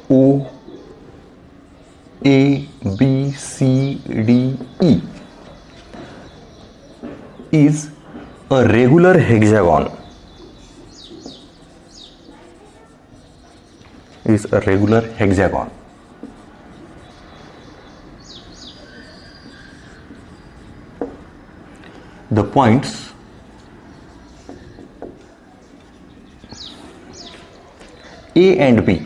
O, A, B, C, D, E is a regular hexagon. Is a regular hexagon. The points A and B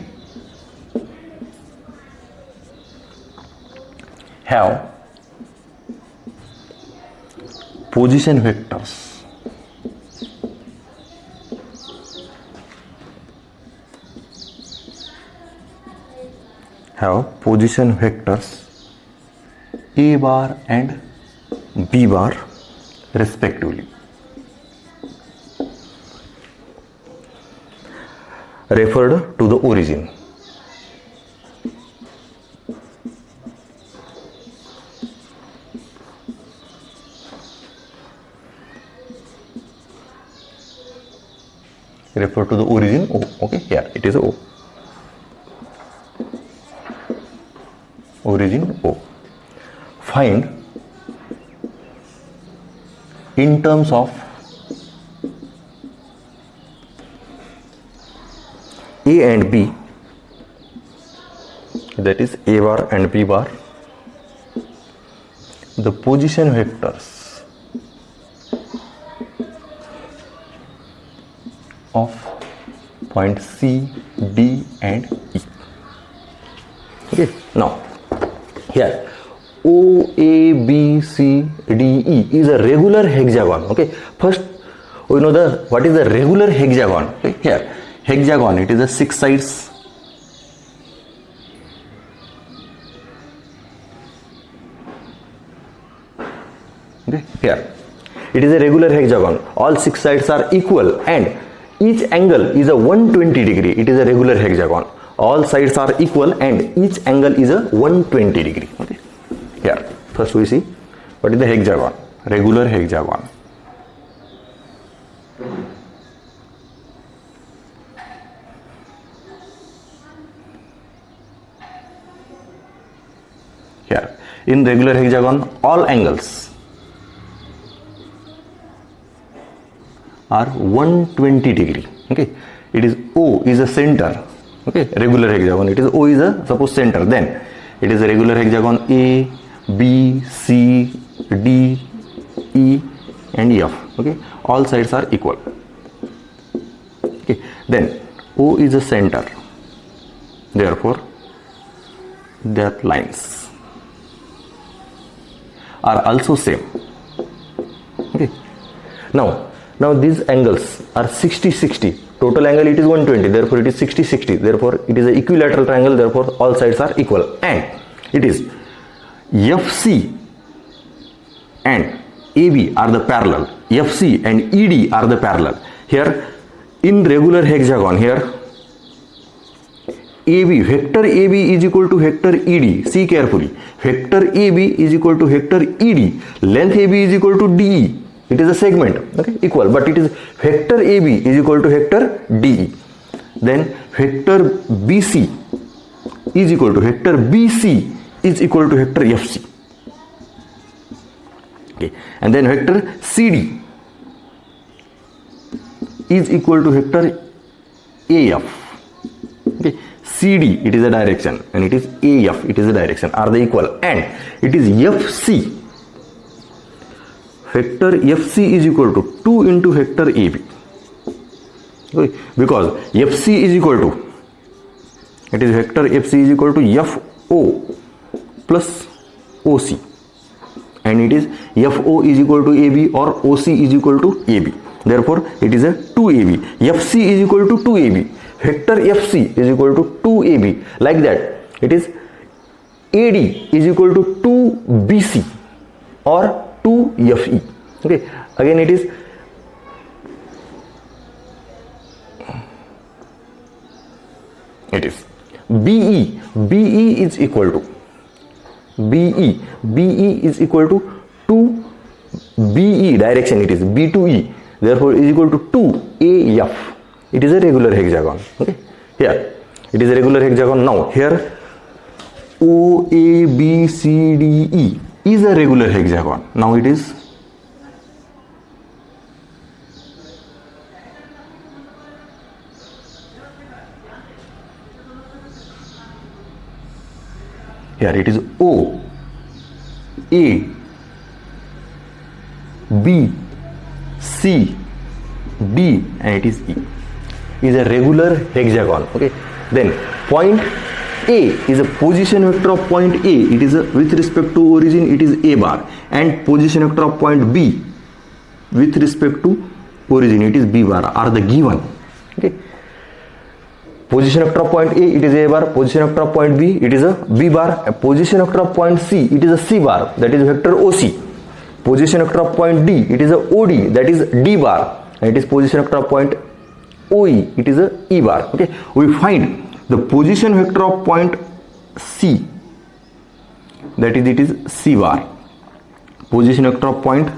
have position vectors A bar and B bar respectively. Referred to the origin. Refer to the origin O. Okay, here it is O. Origin O. Find in terms of A and B, that is A bar and B bar, the position vectors of point C, D and E. Okay, now here O, A, B, C, D, E is a regular hexagon. Okay, first we know what is the regular hexagon. Okay, here hexagon, it is a 6 sides. Okay, here it is a regular hexagon. All 6 sides are equal and each angle is a 120 degree. It is a regular hexagon. All sides are equal and each angle is a 120 degree. Okay. Here first we see what is the hexagon, regular hexagon. Here in regular hexagon all angles are 120 degree. Okay, it is O is a center. Okay, regular hexagon, it is O is a suppose center, then it is a regular hexagon A, B, C, D, E and F. Okay, all sides are equal. Okay, then O is a center, therefore their lines are also same. Okay, now these angles are 60-60. Total angle it is 120, therefore it is 60-60. Therefore it is an equilateral triangle, therefore all sides are equal. And it is FC and AB are the parallel. FC and ED are the parallel. Here in regular hexagon, here AB, vector AB is equal to vector ED. See carefully. Vector AB is equal to vector ED. Length AB is equal to DE. It is a segment, okay, equal, but it is vector AB is equal to vector DE. Then vector BC is equal to vector BC is equal to vector FC. Okay, and then vector CD is equal to vector AF. Okay, CD it is a direction and it is AF it is a direction, are they equal, and it is FC. Vector FC is equal to 2 into vector AB. Okay, because FC is equal to, it is vector FC is equal to FO plus OC, and it is FO is equal to AB or OC is equal to AB. Therefore it is a 2AB. FC is equal to 2AB. Vector FC is equal to 2AB. Like that, it is AD is equal to 2BC or 2FE. Okay, again it is BE. BE is equal to BE is equal to 2BE, direction it is B to E, therefore is equal to 2AF. It is a regular hexagon. Okay, here It is a regular hexagon. Now here O, A, B, C, D, E is a regular hexagon. Now it is here, it is O, A, B, C, D, and it is E. Is a regular hexagon. Okay. Then point A is a position vector of point A. It is a, with respect to origin, it is A bar, and position vector of point B with respect to origin, it is B bar, are the given. Okay. Position vector of point A, it is A bar. Position vector of point B, it is a B bar. Position vector of point C, it is a C bar, that is vector OC. Position vector of point D, it is a OD, that is D bar, and it is position vector of point OE, it is a E bar. Okay, we find the position vector of point C, that is, it is C bar. Position vector of point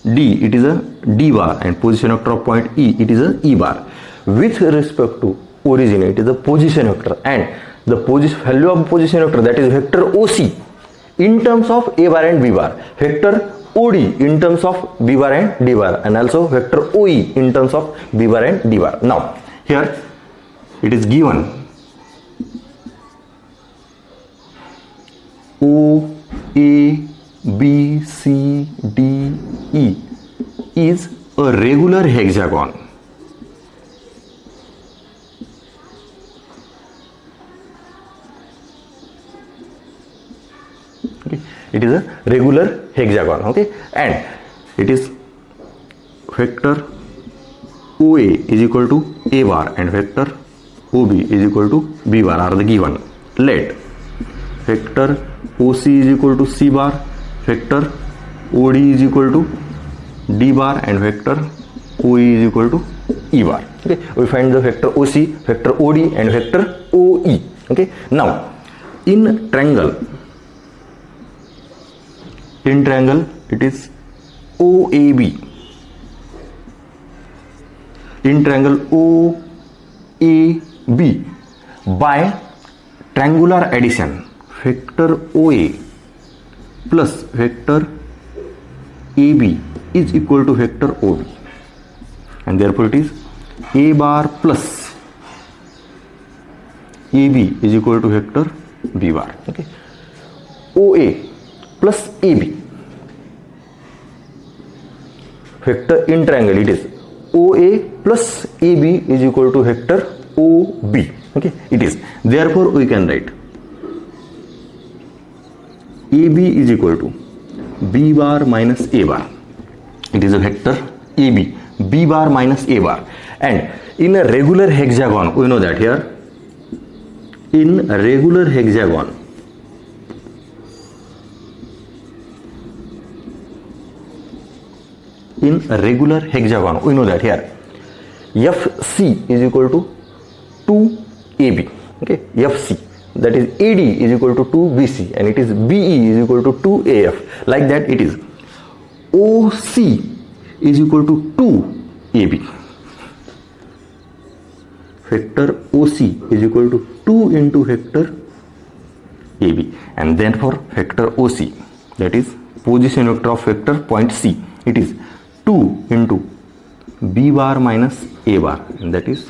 D, it is a D bar, and position vector of point E, it is a E bar. With respect to origin, it is a position vector, and the value of position vector, that is vector OC in terms of A bar and B bar, vector OD in terms of B bar and D bar, and also vector OE in terms of B bar and D bar. Now here it is given O, A, B, C, D, E is a regular hexagon. Okay. It is a regular hexagon. Okay, and it is vector OA is equal to A bar and vector OB is equal to B bar are the given. Let vector OC is equal to C bar, vector OD is equal to D bar, and vector OE is equal to E bar. Okay, we find the vector OC, vector OD, and vector OE. Okay, now in triangle it is OAB. In triangle OAB, by triangular addition, vector OA plus vector AB is equal to vector OB, and therefore it is A bar plus AB is equal to vector B bar. Okay, OA plus AB, vector in triangle, it is OA plus AB is equal to vector OB. Okay, it is, therefore we can write AB is equal to B bar minus A bar. It is a vector AB, B bar minus A bar, and in a regular hexagon, we know that here in a regular hexagon, we know that here FC is equal to 2AB. Okay, FC, that is AD is equal to 2BC, and it is BE is equal to 2AF. Like that, it is OC is equal to 2AB. Vector OC is equal to 2 into vector AB, and therefore vector OC, that is position vector of vector point C, it is 2 into B bar minus A bar, and that is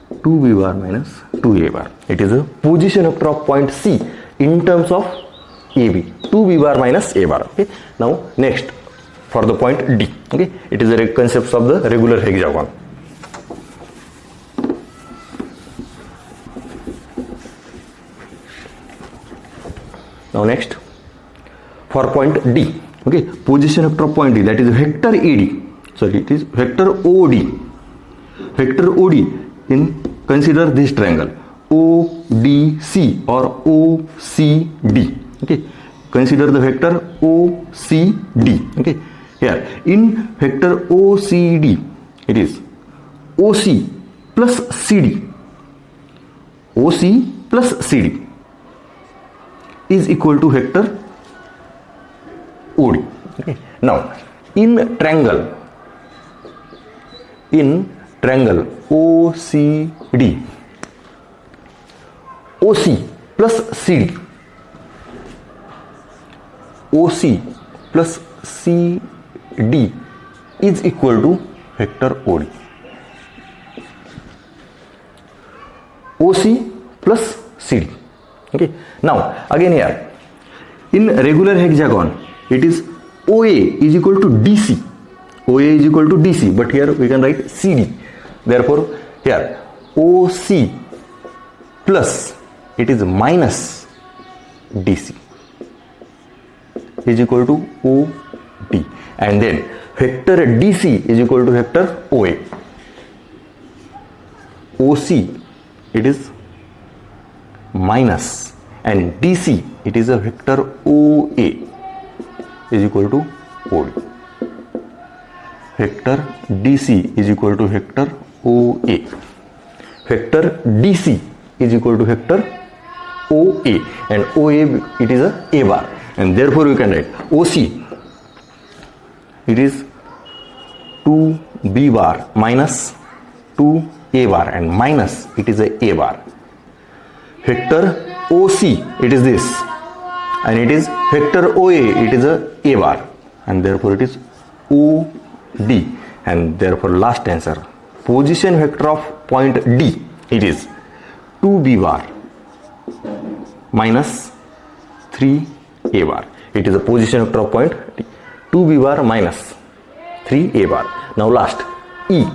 2B bar minus 2A bar. It is a position vector of point C in terms of AB, 2B bar minus A bar. Okay, now next for the point D. Okay, it is a concept of the regular hexagon. Now next for point D. Okay, position vector of point D, that is vector AD. Sorry, it is vector OD. Vector OD, in consider this triangle ODC or OCD. Okay, consider the vector OCD. Okay, here in vector OCD, it is OC plus CD. OC plus CD is equal to vector OD. Okay, now in triangle triangle OCD, OC plus CD, OC plus CD is equal to vector OD. OC plus CD. Okay. Now again here in regular hexagon it is OA is equal to DC. OA is equal to DC, but here we can write CD. Therefore here OC plus it is minus DC is equal to OD, and then vector DC is equal to vector OA. OC it is minus and DC it is a vector OA is equal to OD. Vector DC is equal to vector OA. Vector DC is equal to vector OA, and OA it is a bar, and therefore we can write OC it is 2B bar minus 2A bar, and minus it is a bar. Vector OC it is this, and it is vector OA it is a bar, and therefore it is OD, and therefore last answer position vector of point D it is 2B bar minus 3A bar. It is a position vector of point D, 2B bar minus 3A bar. Now last E.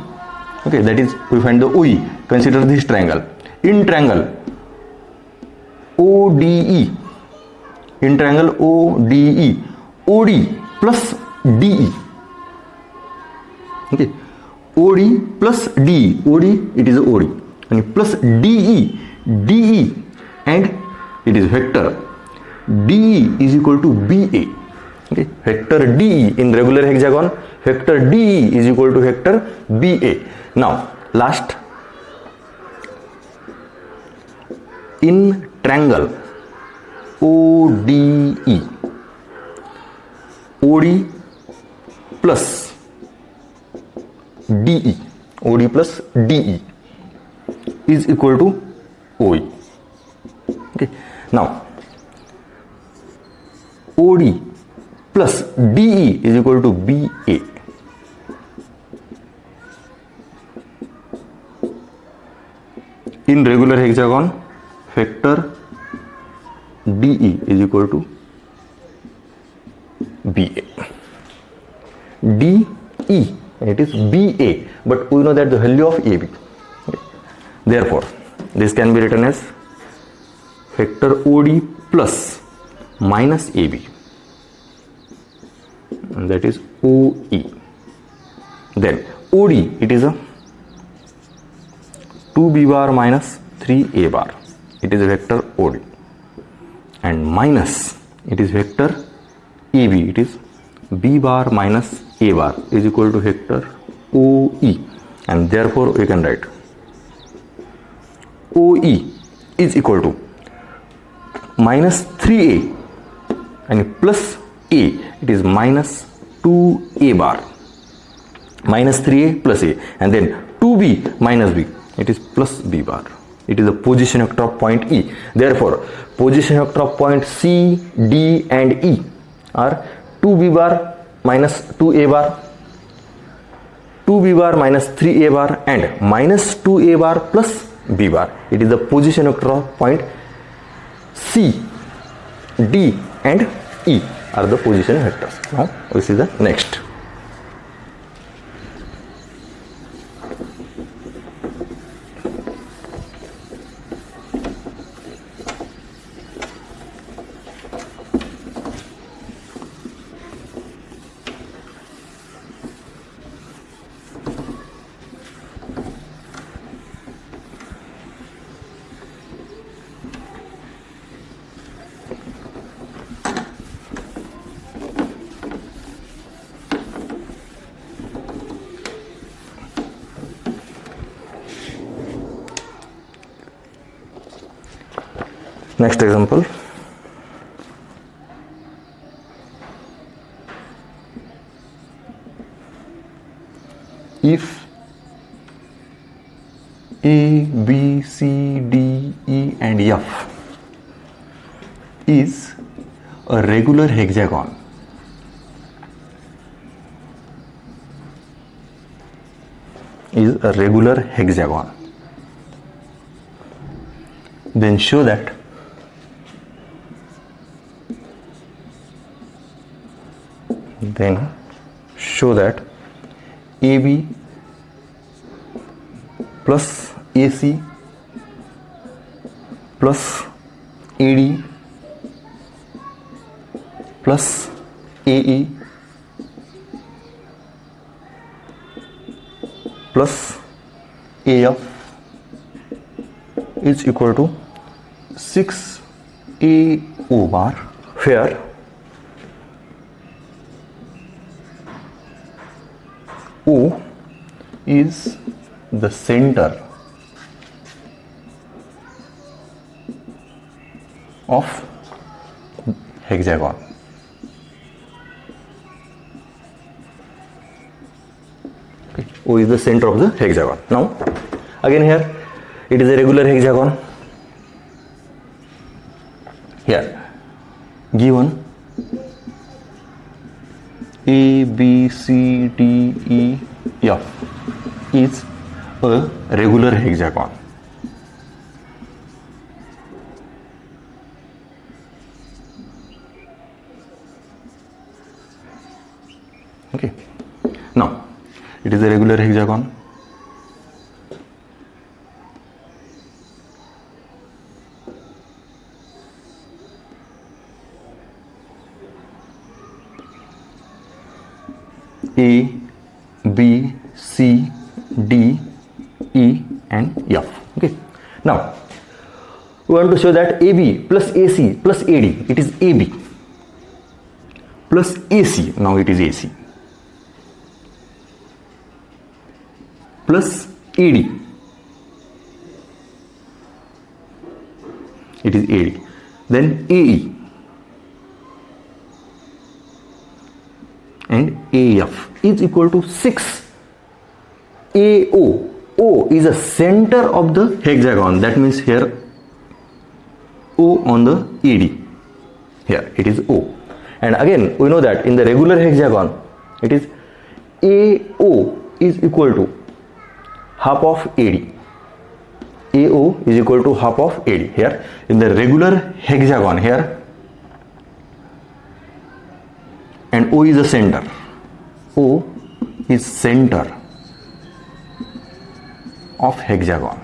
Okay, that is we find the OE. Consider this triangle. In triangle ODE, in triangle ODE, OD plus DE. Okay, OD plus DE, OD it is OD, and plus DE, DE, and it is vector DE is equal to BA. Okay, vector DE in regular hexagon, vector DE is equal to vector BA. Now last, in triangle ODE, OD plus DE, OD plus DE is equal to OE. Okay. Now OD plus DE is equal to BA. In regular hexagon, vector DE is equal to BA. DE, it is BA, but we know that the value of AB. Okay. Therefore, this can be written as vector OD plus minus AB, and that is OE. Then OD it is a 2B bar minus 3A bar, it is a vector OD, and minus it is vector AB, it is B bar minus A bar is equal to vector OE, and therefore we can write OE is equal to minus 3A and plus A, it is minus 2A bar, minus 3A plus A, and then 2B minus B, it is plus B bar. It is the position vector of point E. Therefore, position vector of point C, D and E are 2B bar minus 2A bar, 2B bar minus 3A bar, and minus 2A bar plus B bar. It is the position vector of point C, D and E are the position vectors. Now we see the next. Next example. If A, B, C, D, E and F is a regular hexagon. Is a regular hexagon. Then show that AB plus AC plus AD plus AE plus AF is equal to 6AO bar, where O is the center of hexagon. Okay. O is the center of the hexagon. Now again here it is a regular hexagon. Here given A, B, C, D, E, F is a regular hexagon. Okay. Now it is a regular hexagon. A, B, C, D, E and F. Okay. Now we want to show that AB plus AC plus AD, it is AB plus AC, now it is AC, plus AD, it is AD, then AE and AF is equal to 6 AO. O is a center of the hexagon, that means here O on the AD, here it is O. And again we know that in the regular hexagon it is AO is equal to half of AD. AO is equal to half of AD. Here in the regular hexagon, here and O is the center. O is center of hexagon.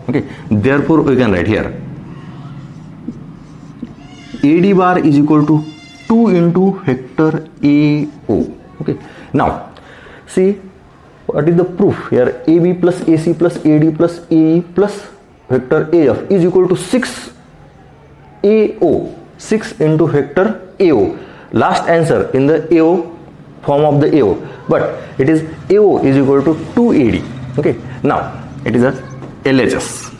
Okay, therefore we can write here AD bar is equal to 2 into vector AO. Okay, now see what is the proof here. AB plus AC plus AD plus AE plus vector AF is equal to 6 AO, 6 into vector AO. Last answer in the AO form of the AO, but it is AO is equal to 2AD. Okay, now it is a LHS.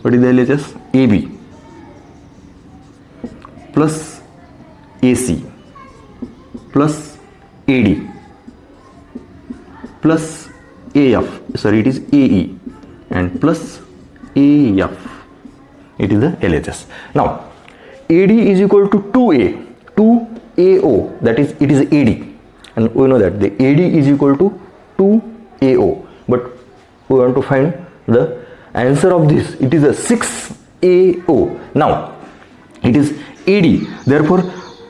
What is the LHS? AB plus AC plus AD plus AF, sorry it is AE and plus AF, it is the LHS. Now AD is equal to 2A, 2AO, that is it is AD, and we know that the AD is equal to 2AO, but we want to find the answer of this. It is a 6AO. Now it is AD, therefore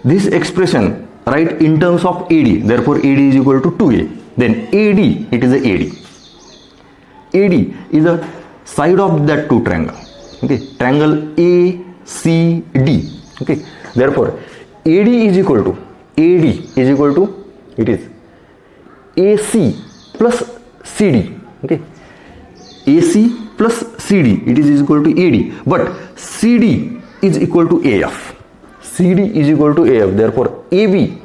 this expression write in terms of AD, therefore AD is equal to 2A. Then AD, it is a AD. AD is a side of that two triangle. Okay, triangle ACD. Okay, therefore AD is equal to it is AC plus CD. Okay, AC plus CD, it is equal to AD, but CD is equal to AF. CD is equal to AF, therefore AB,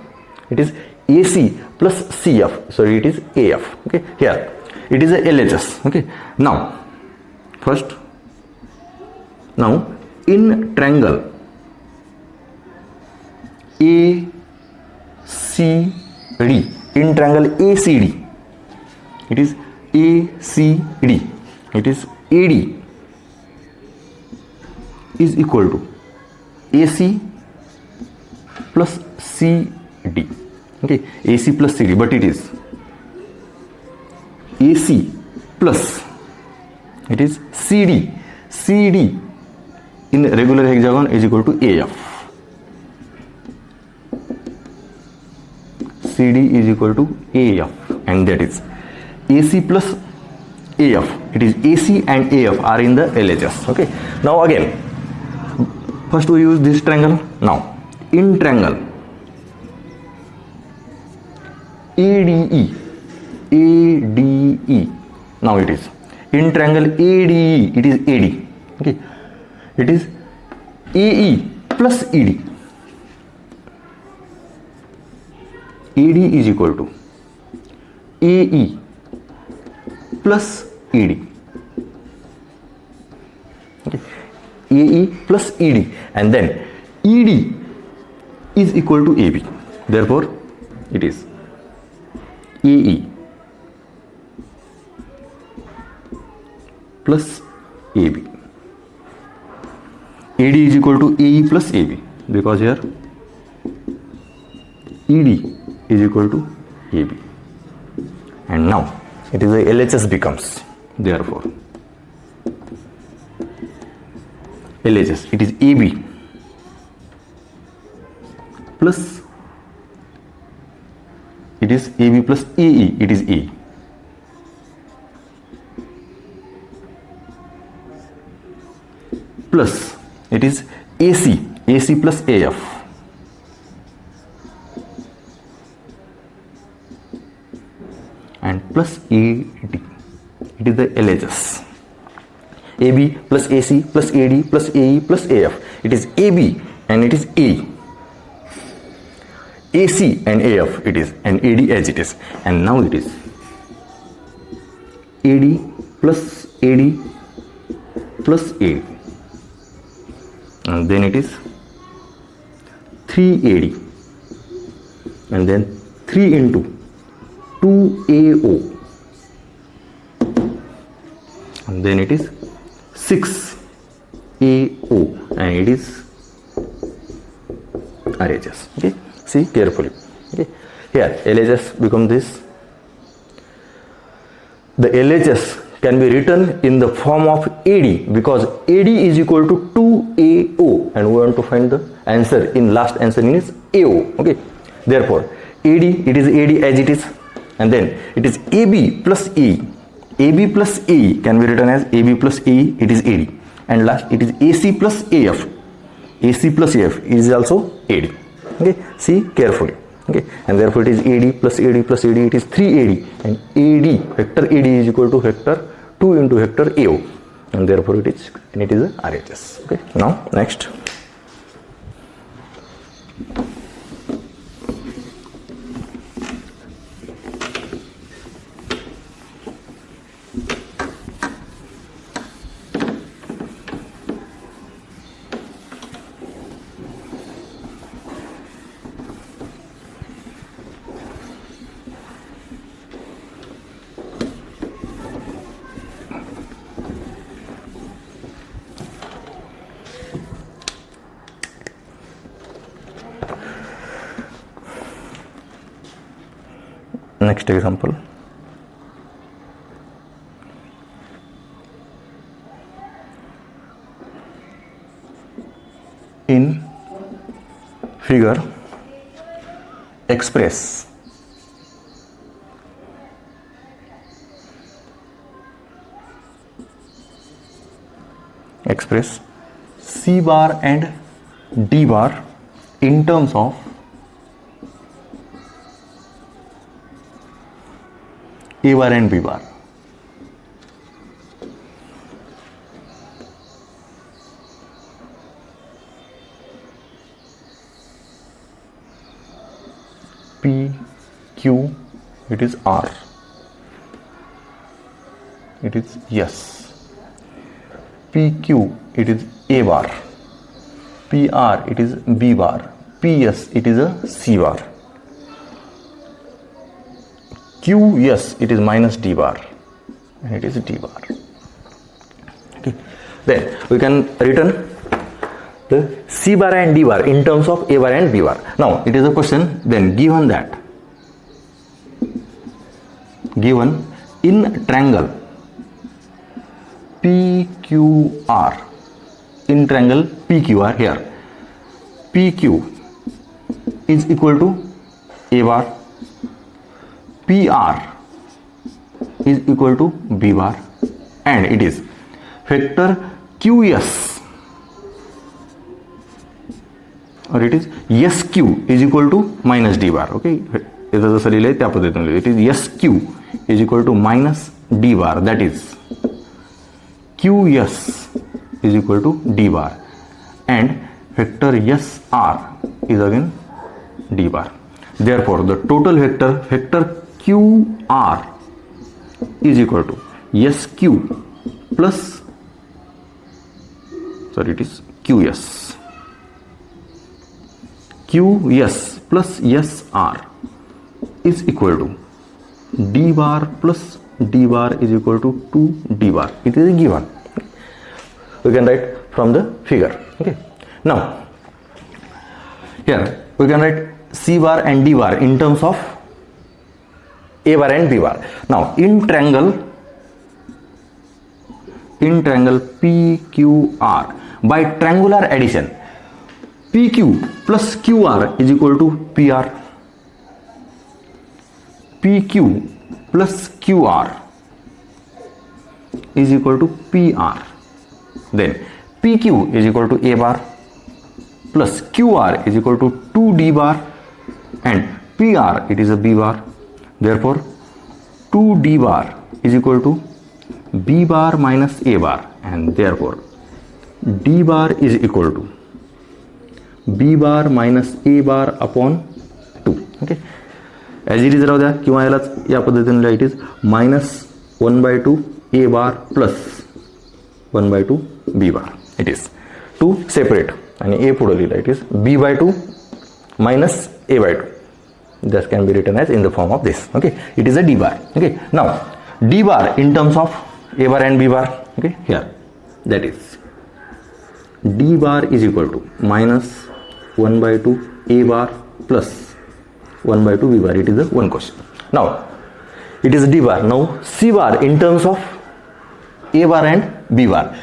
it is AC plus CF, sorry it is AF. Okay, here it is a LHS. Okay, now first, now in triangle ACD, CD in triangle ACD. It is ACD. It is AD is equal to AC plus CD. Okay, AC plus CD, but it is AC plus it is CD. CD in regular hexagon is equal to AF. CD is equal to AF, and that is AC plus AF. It is AC and AF are in the LHS. Okay, now again, first we use this triangle. Now in triangle ADE, now it is in triangle ADE, it is AD. Okay, it is AE plus ED. AD is equal to AE plus ED. Okay, AE plus ED, and then ED is equal to AB. Therefore, it is AE plus AB. AD is equal to AE plus AB, because here ED is equal to AB, and now it is the LHS becomes, therefore LHS, it is AB plus, it is AB plus AE, it is A, plus it is AC plus AF, and plus AD. It is the LHS. AB plus AC plus AD plus AE plus AF. It is AB and it is A. AC and AF it is, and AD as it is. And now it is AD plus AD plus AD. And then it is 3AD. And then 3 into 2AO, and then it is 6AO, and it is RHS. Okay, see carefully. Okay, here LHS become this. The LHS can be written in the form of AD, because AD is equal to 2AO, and we want to find the answer in last answer is AO. Okay, therefore AD, it is AD as it is, and then it is AB plus E. AB plus E can be written as AB plus E, it is AD, and last it is AC plus AF. AC plus AF is also AD. Okay, see carefully. Okay, and therefore it is AD plus AD plus AD, it is 3AD, and AD, vector AD is equal to vector 2 into vector AO, and therefore it is a RHS. Okay, now next. Next example. In figure, express C bar and D bar in terms of A bar and B bar. P, Q, it is R, it is S. PQ, it is A bar. PR, it is B bar. PS, it is a C bar. q, yes, it is minus d bar, and it is d bar. Okay. Then we can written the c bar and d bar in terms of a bar and b bar. Now it is a question, then given that, given in triangle PQR, in triangle PQR here, PQ is equal to a bar, PR is equal to b bar, and it is vector QS, or it is SQ is equal to minus d bar. Okay, इथं जसं लिहिलंय त्या पद्धतीने लिहिलंय. It is SQ is equal to minus d bar, that is QS is equal to d bar, and vector SR is again d bar. Therefore the total vector QR is equal to SQ plus, sorry, it is QS plus SR is equal to d bar plus d bar is equal to 2d bar. It is given. We can write from the figure. Okay. Now here we can write c bar and d bar in terms of a bar and b bar. Now in triangle PQR, by triangular addition, PQ plus QR is equal to PR, PQ plus QR is equal to PR. Then PQ is equal to a bar plus QR is equal to 2d bar, and PR it is a b bar. Therefore 2d bar is equal to b bar minus a bar, and therefore d bar is equal to b bar minus a bar upon 2. Okay, as it is राहू द्या, किंवा यालाच या पद्धतीने लिहा, it is minus 1/2 a bar plus 1/2 b bar. It is 2 separate आणि a पुढे लिहिला, it is b/2 minus a/2. This can be written as in the form of this. Okay, it is a d bar. Okay, now d bar in terms of a bar and b bar. Okay, here that is d bar is equal to minus 1/2 a bar plus 1/2 b bar. It is the one question. Now it is d bar. Now c bar in terms of a bar and b bar.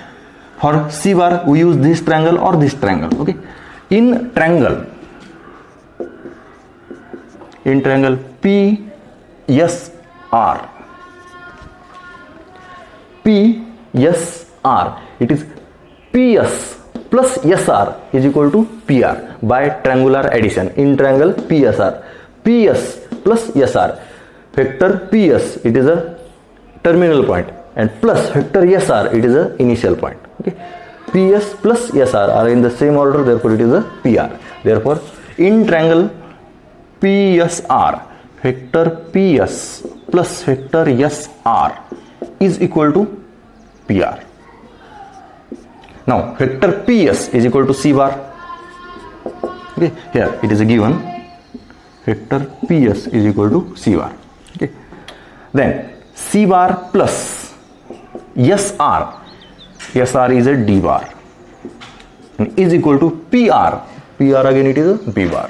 For c bar we use this triangle or this triangle. Okay, in triangle PSR, it is PS plus SR is equal to PR by triangular addition. In triangle PSR, PS plus SR, vector PS it is a terminal point, and plus vector SR it is a initial point. Okay, PS plus SR are in the same order, therefore it is a PR. Therefore in triangle PSR, vector PS plus vector SR is equal to PR. Now vector PS is equal to c bar. Okay, here it is a given, vector PS is equal to c bar. Okay, then c bar plus SR is a d bar, and is equal to PR again it is a b bar.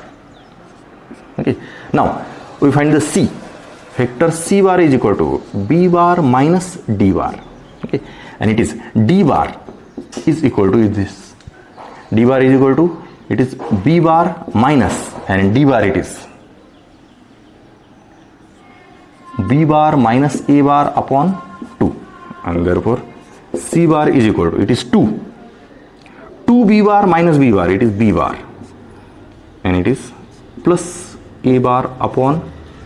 Okay, now we find the c, vector c bar is equal to b bar minus d bar. Okay, and it is d bar is equal to this, d bar is equal to, it is b bar minus, and d bar it is b bar minus a bar upon 2, and therefore c bar is equal to, it is 2 b bar minus b bar, it is b bar, and it is plus a bar upon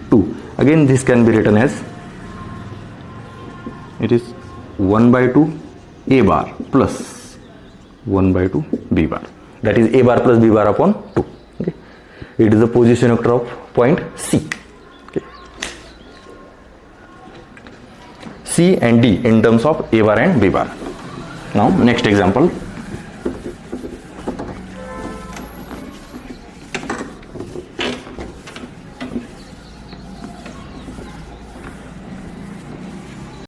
2. Again this can be written as, it is 1/2 a bar plus 1/2 b bar, that is a bar plus b bar upon 2. Okay, it is the position vector of point C. Okay, C and D in terms of a bar and b bar. Now next example.